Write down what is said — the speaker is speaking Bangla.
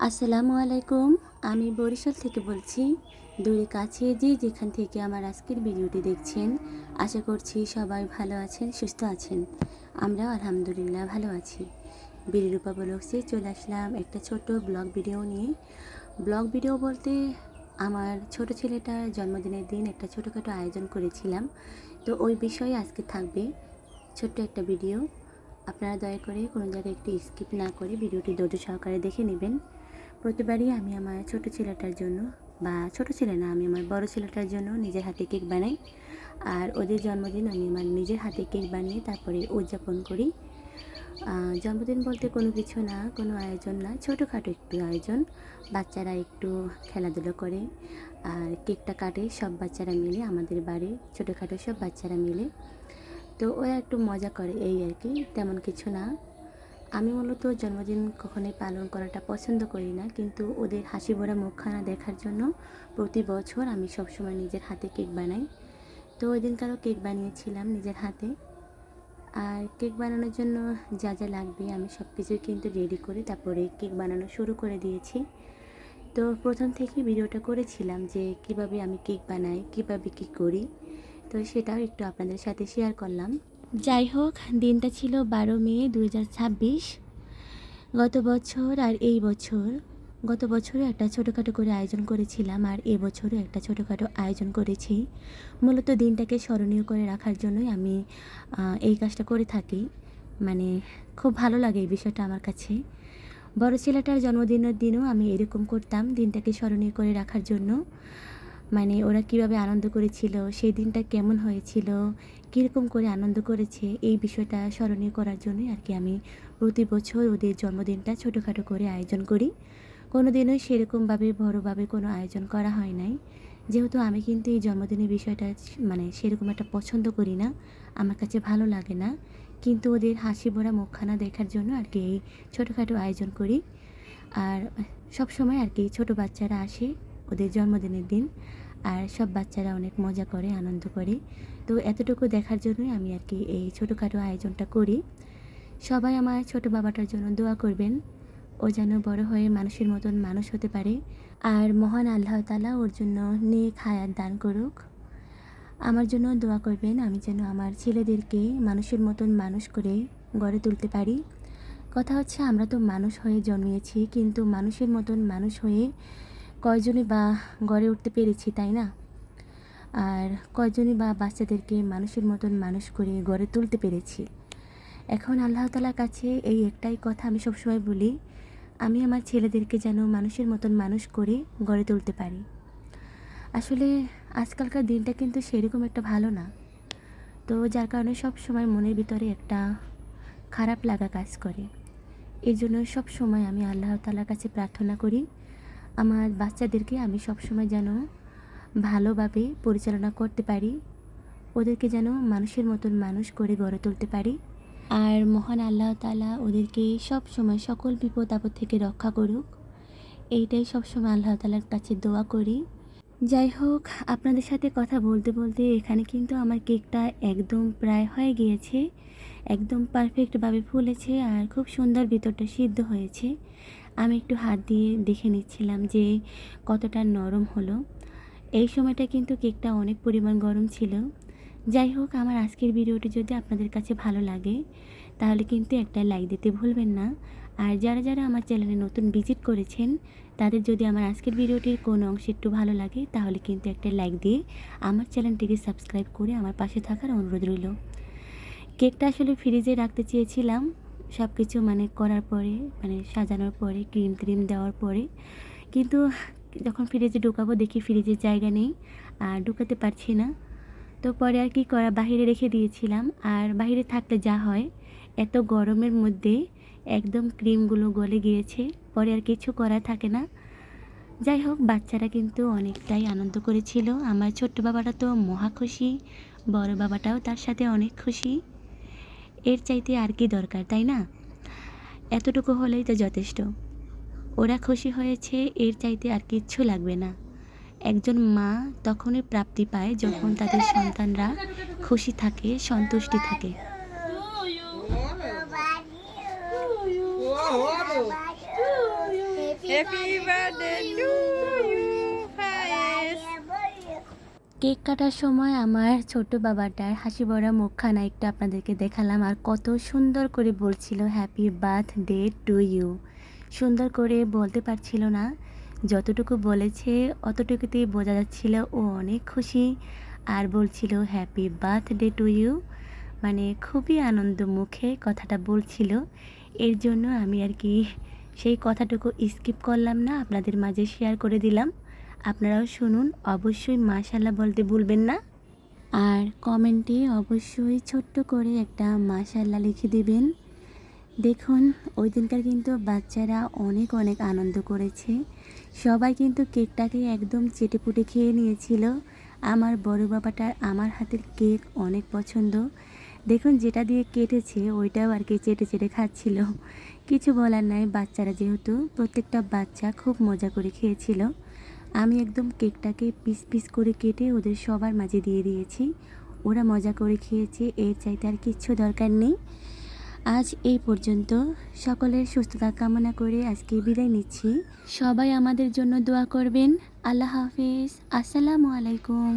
আসসালামু আলাইকুম। আমি বরিশাল থেকে বলছি। দূরে কাছে যে যেখান থেকে আমার আজকের ভিডিওটি দেখছেন, আশা করছি সবাই ভালো আছেন, সুস্থ আছেন। আমরাও আলহামদুলিল্লাহ ভালো আছি। বিরূপা ব্লগসে চলে আসলাম একটা ছোট ব্লগ ভিডিও নিয়ে। ব্লগ ভিডিও বলতে আমার ছোট ছেলেটার জন্মদিনের দিন একটা ছোটোখাটো আয়োজন করেছিলাম, তো ওই বিষয়ে আজকে থাকবে ছোট্ট একটা ভিডিও। আপনারা দয়া করে কোনো জায়গায় একটু স্কিপ না করে ভিডিওটি ধৈর্য সহকারে দেখে নেবেন। প্রতিবারই আমি আমার ছোট ছেলেটার জন্য, বা ছোট ছেলে না, আমি আমার বড় ছেলেটার জন্য নিজের হাতে কেক বানাই। আর ওদের জন্মদিন আমি আমার নিজের হাতে কেক বানিয়ে তারপরে উদযাপন করি। জন্মদিন বলতে কোনো কিছু না, কোনো আয়োজন না, ছোটোখাটো একটু আয়োজন। বাচ্চারা একটু খেলাধুলো করে আর কেকটা কাটে সব বাচ্চারা মিলে, আমাদের বাড়ি ছোটোখাটো সব বাচ্চারা মিলে। তো ওরা একটু মজা করে, এই আর কি, তেমন কিছু না। আমি মূলত জন্মদিন কখনোই পালন করাটা পছন্দ করি না, কিন্তু ওদের হাসি ভরা মুখখানা দেখার জন্য প্রতি বছর আমি সবসময় নিজের হাতে কেক বানাই। তো ওই দিনকারও কেক বানিয়েছিলাম নিজের হাতে। আর কেক বানানোর জন্য যা যা লাগবে আমি সব কিছুই কিন্তু রেডি করে তারপরে কেক বানানো শুরু করে দিয়েছি। তো প্রথম থেকেই ভিডিওটা করেছিলাম যে কিভাবে আমি কেক বানাই, কিভাবে কী করি, তো সেটাও একটু আপনাদের সাথে শেয়ার করলাম। যাই হোক, দিনটা ছিল 12 মে 2026। গত বছর আর এই বছর, গত বছরও একটা ছোটোখাটো করে আয়োজন করেছিলাম আর এবছরও একটা ছোটোখাটো আয়োজন করেছি। মূলত দিনটাকে স্মরণীয় করে রাখার জন্যই আমি এই কাজটা করে থাকি। মানে খুব ভালো লাগে এই বিষয়টা আমার কাছে। বড় ছেলেটার জন্মদিনের দিনও আমি এরকম করতাম, দিনটাকে স্মরণীয় করে রাখার জন্য। মানে ওরা কীভাবে আনন্দ করেছিল, সেই দিনটা কেমন হয়েছিল, কীরকম করে আনন্দ করেছে, এই বিষয়টা স্মরণীয় করার জন্যই আর কি আমি প্রতি বছর ওদের জন্মদিনটা ছোটোখাটো করে আয়োজন করি। কোনো দিনই সেরকমভাবে বড়োভাবে কোনো আয়োজন করা হয় নাই, যেহেতু আমি কিন্তু এই জন্মদিনের বিষয়টা মানে সেরকম একটা পছন্দ করি না, আমার কাছে ভালো লাগে না। কিন্তু ওদের হাসি ভরা মুখখানা দেখার জন্য আর কি এই ছোটোখাটো আয়োজন করি। আর সব সময় আর কি ছোটো বাচ্চারা আসে ওদের জন্মদিনের দিন, আর সব বাচ্চারা অনেক মজা করে, আনন্দ করে। তো এতটুকু দেখার জন্যই আমি আর কি এই ছোটোখাটো আয়োজনটা করি। সবাই আমার ছোটো বাবাটার জন্য দোয়া করবেন, ও যেন বড় হয়ে মানুষের মতন মানুষ হতে পারে। আর মহান আল্লাহ তাআলা ওর জন্য নেক হায়াত দান করুক। আমার জন্য দোয়া করবেন, আমি যেন আমার ছেলেদেরকে মানুষের মতন মানুষ করে গড়ে তুলতে পারি। কথা হচ্ছে, আমরা তো মানুষ হয়ে জন্মিয়েছি, কিন্তু মানুষের মতন মানুষ হয়ে কয়জনই বা গড়ে উঠতে পেরেছি, তাই না? আর কয়জনই বা বাচ্চাদেরকে মানুষের মতন মানুষ করে গড়ে তুলতে পেরেছি। এখন আল্লাহ তাআলার কাছে এই একটাই কথা আমি সবসময় বলি, আমি আমার ছেলেদেরকে যেন মানুষের মতন মানুষ করে গড়ে তুলতে পারি। আসলে আজকালকার দিনটা কিন্তু সেরকম একটা ভালো না, তো যার কারণে সব সময় মনের ভিতরে একটা খারাপ লাগা কাজ করে। এই জন্য সব সময় আমি আল্লাহ তাআলার কাছে প্রার্থনা করি, আমার বাচ্চাদেরকে আমি সবসময় যেন ভালোভাবে পরিচালনা করতে পারি, ওদেরকে যেন মানুষের মতন মানুষ করে গড়ে তুলতে পারি। আর মহান আল্লাহ তাআলা ওদেরকে সব সময় সকল বিপদ আপদ থেকে রক্ষা করুক, এইটাই সবসময় আল্লাহ তাআলার কাছে দোয়া করি। যাই হোক, আপনাদের সাথে কথা বলতে বলতে এখানে কিন্তু আমার কেকটা একদম প্রায় হয়ে গিয়েছে, একদম পারফেক্টভাবে ফুলেছে আর খুব সুন্দর ভিতরটা সিদ্ধ হয়েছে। আমি একটু হাত দিয়ে দেখে নিচ্ছিলাম যে কতটা নরম হলো। এই সময়টা কিন্তু কেকটা অনেক পরিমাণ গরম ছিল। যাই হোক, আমার আজকের ভিডিওটি যদি আপনাদের কাছে ভালো লাগে তাহলে কিন্তু একটা লাইক দিতে ভুলবেন না। আর যারা যারা আমার চ্যানেলে নতুন ভিজিট করেছেন তাদের যদি আমার আজকের ভিডিওটির কোনো অংশ একটু ভালো লাগে তাহলে কিন্তু একটা লাইক দিয়ে আমার চ্যানেলটিকে সাবস্ক্রাইব করে আমার পাশে থাকার অনুরোধ রইল। কেকটা আসলে ফ্রিজে রাখতে চেয়েছিলাম, সব কিছু মানে করার পরে, মানে সাজানোর পরে, ক্রিম দেওয়ার পরে, কিন্তু যখন ফ্রিজে ঢোকাবো দেখি ফ্রিজের জায়গা নেই আর ঢুকাতে পারছি না। তো পরে আর কি করা, বাহিরে রেখে দিয়েছিলাম। আর বাহিরে থাকলে যা হয়, এত গরমের মধ্যে একদম ক্রিমগুলো গলে গিয়েছে, পরে আর কিছু করার থাকে না। যাই হোক, বাচ্চারা কিন্তু অনেকটাই আনন্দ করেছিল। আমার ছোট্ট বাবাটা তো মহা খুশি, বড় বাবাটাও তার সাথে অনেক খুশি। এর চাইতে আর কি দরকার, তাই না? এতটুকু হলেই তো যথেষ্ট। ওরা খুশি হয়েছে, এর চাইতে আর কিচ্ছু লাগবে না। একজন মা তখনই প্রাপ্তি পায় যখন তাদের সন্তানরা খুশি থাকে, সন্তুষ্টি থাকে। Happy birthday to you Faiz. Cake কাটার সময় আমার ছোট বাবাটার হাসি ভরা মুখখানা একটু আপনাদেরকে দেখালাম, আর কত সুন্দর করে বলছিল হ্যাপি বার্থডে টু ইউ। সুন্দর করে বলতে পারছিল না, যতটুকু বলেছে অতটুকুতেই বোঝা যাচ্ছিল ও অনেক খুশি আর বলছিল হ্যাপি বার্থডে টু ইউ, মানে খুবই আনন্দ মুখে কথাটা বলছিল। এর জন্য আমি আর কি সেই কথাটুকু স্কিপ করলাম না, আপনাদের মাঝে শেয়ার করে দিলাম। আপনারাও শুনুন, অবশ্যই মাশাআল্লাহ বলতে ভুলবেন না, আর কমেন্টে অবশ্যই ছোট্ট করে একটা মাশাআল্লাহ লিখে দিবেন। দেখুন ওই দিনকার কিন্তু বাচ্চারা অনেক অনেক আনন্দ করেছে, সবাই কিন্তু কেকটাকে একদম চেটেপুটে খেয়ে নিয়েছিল। আমার বড় বাবাটার আমার হাতের কেক অনেক পছন্দ, দেখুন যেটা দিয়ে কেটেছে ওইটাও আর কি চেটে চেটে খাচ্ছিল। কিছু বলার নাই, বাচ্চারা যেহেতু, প্রত্যেকটা বাচ্চা খুব মজা করে খেয়েছিল। আমি একদম কেকটাকে পিস পিস করে কেটে ওদের সবার মাঝে দিয়ে দিয়েছি, ওরা মজা করে খেয়েছে, এর চাইতে আর কিচ্ছু দরকার নেই। আজ এই পর্যন্ত, সকলের সুস্থতা কামনা করে আজকে বিদায় নিচ্ছি। সবাই আমাদের জন্য দোয়া করবেন। আল্লাহ হাফিজ, আসসালামু আলাইকুম।